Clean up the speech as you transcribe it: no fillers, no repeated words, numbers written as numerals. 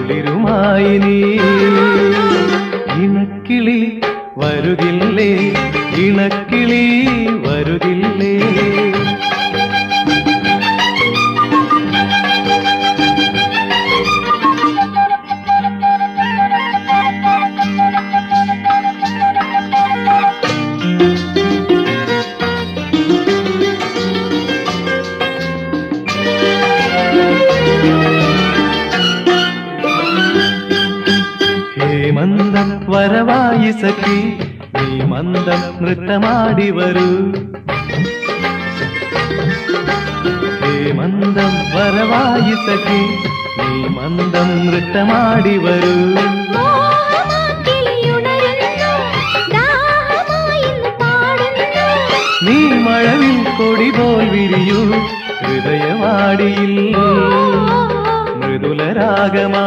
കുളിരുമായി നീ ഇണക്കിളി വരുകില്ലേ ഇണക്കിളി വരുകില്ലേ മന്ദം വരവായി സഖി നീ മന്ദം നൃത്തമാടി വരൂ ഹേ മന്ദം വരവായി സഖി നീ മന്ദം നൃത്തമാടി വരൂ നീ മഴവിൽ കൊടി പോൽ വിരിയൂ ഹൃദയവാടിയിൽ മൃദുലരാഗമാ